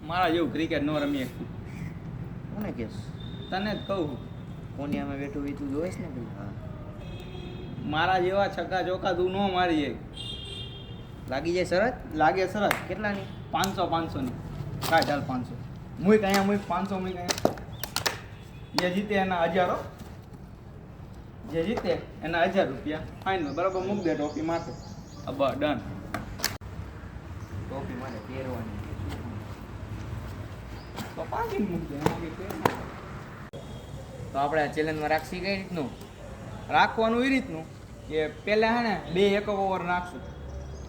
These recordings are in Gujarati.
મારા જેવું ક્રિકેટ ન રમીએ. કોને કેસ તને જ કહું. કોનિયામાં બેઠું હોય તું જોઈશ ને ભાઈ. હા મારા જેવા છક્કા ચોકા તું ન મારી એક. લાગી જાય શરત. લાગે સરસ. કેટલાની? 500 ની. કાંઈ ચાલ 500. મુઈ કયા મુઈ 500 મુઈ કયા. જે જીતે એના 1000. જે જીતે એના 1000 રૂપિયા ફાઇનલ. બરાબર મૂક દે ટોપી માથે. અબ ડન. ટોપી મારે પહેરવાની. તો પાછી મૂક દે એમાં કંઈ ફેર ના પડે. તો આપણે આ ચેલેન્જમાં રાખશી કઈ રીતનું? રાખવાનું એ રીતનું કે પહેલાં હે ને 2 એક ઓવર નાખશું.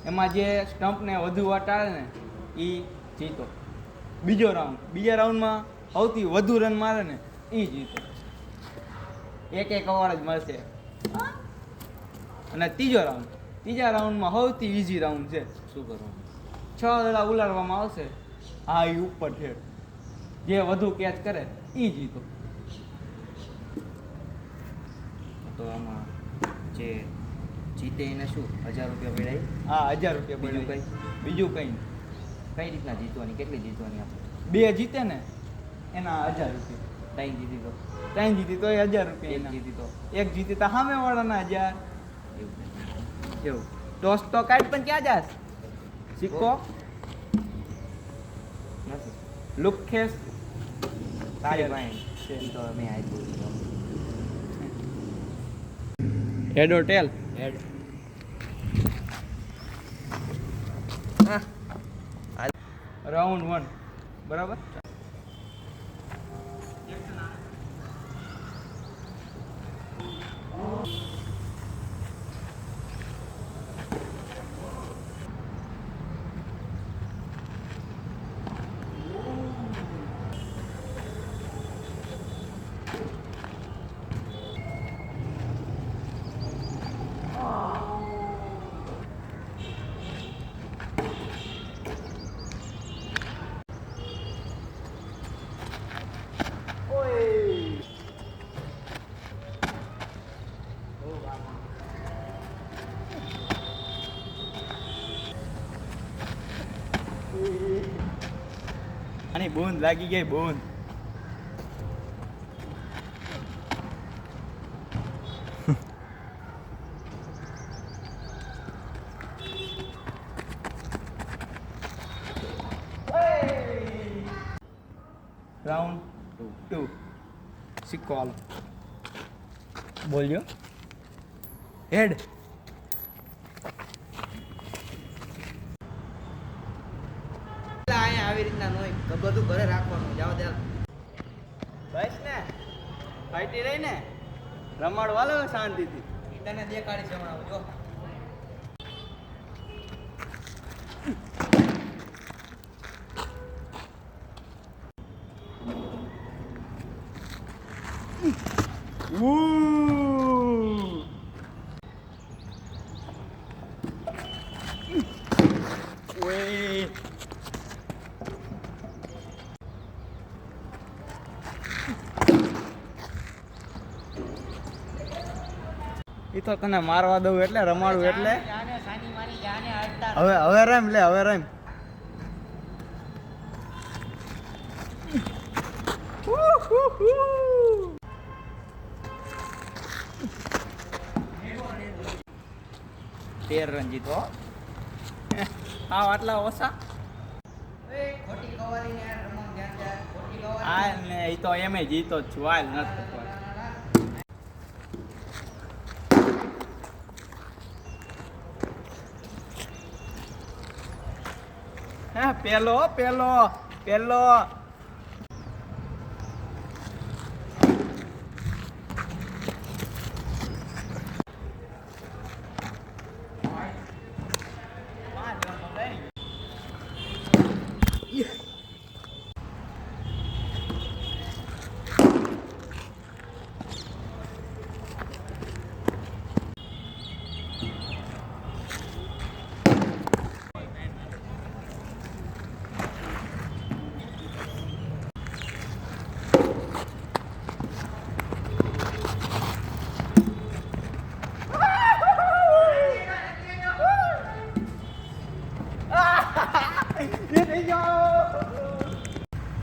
એમાં જે સ્ટમ્પને વધુ વટાડે ને એ જીતો. બીજા રાઉન્ડમાં સૌથી વધુ રન મારે ને એ જીતો. એક ઓવર જ મળશે. અને ત્રીજા રાઉન્ડમાં સૌથી ઇઝી રાઉન્ડ છે. શું કરવાનું? 6 દડા ઉલાડવામાં આવશે. આ એ ઉપર છે. જે વધુ કેચ કરે એ જીતો. તો આમાં જે જીતે એને શું 1000 રૂપિયા પડાય? હા 1000 રૂપિયા. બીજું બીજું કંઈ? બીજું કંઈ કઈ રીતના જીતવાની? કેટલી જીતવાની આપણે? 2 જીતે ને એના 1000 રૂપિયા. 3 જીતી તો? 3 જીતી તો 1000 રૂપિયા. એક જીતી તો? એક જીતી તો સામે વાળાના 1000. એવું ટોસ તો કાઢ પણ ક્યાં જાસ? સિક્કો નથી લુખેસ તારી પાસે ઈ તો મેં આપ્યું. હેડ ઓર ટેલ. હેડ. રાઉન્ડ 1 બરાબર. આની બૂંદ લાગી ગઈ બૂંદ. રાઉન્ડ 2 સિક્કો હાલો. બોલ્યો હેડ. અહીંયા આવી રીતના હોય તો બધું ઘરે રાખવાનું. જાઓ ત્યાં બસ ને ફાઈટી રહી ને રમાડવા લો શાંતિથી. તને દેખાડીશ હમણાં. જો એ તો તને મારવા દઉં એટલે રમાડું એટલે. જાને સાની માની જાને હડતા. હવે રમ લે હવે રમ. તેર રન જીતો. આટલા ઓછા. ખોટી કવારીને રમણ ધ્યાન દે. ખોટી કવારી. આ ને એ તો એમે જીતો જ છું. હાલ નથી થતો. હા પેલો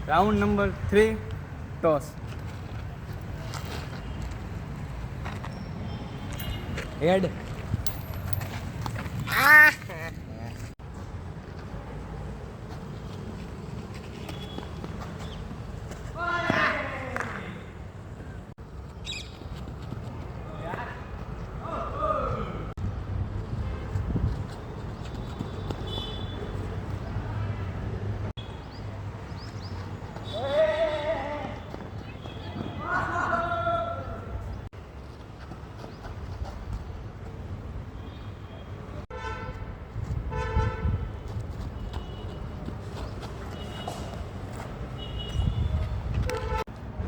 રાઉન્ડ નંબર 3 ટોસ હેડ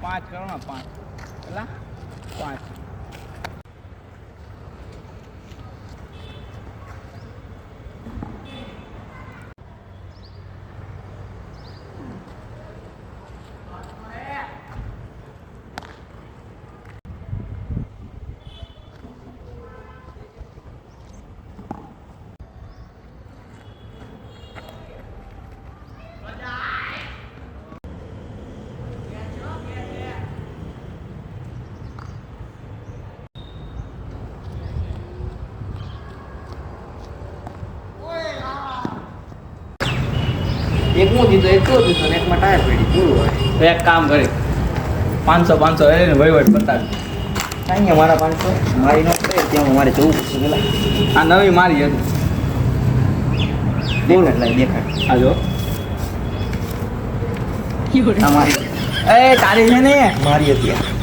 પાંચ કરો ને 5 પેલા 5 એક હું દીધો એક તો દીધો ને એકમાં ટાયર પડી પૂરું હોય તો એક કામ કરી 500 લઈને વહીવટ બતાવી અહીંયા મારા 500 મારી નો પડે ત્યાં મારે જવું પડશે પેલા આ નવી મારી હતી દેખાડ લાય દેખાડ આ જો આ મારી એ તારી છે ને મારી હતી આ.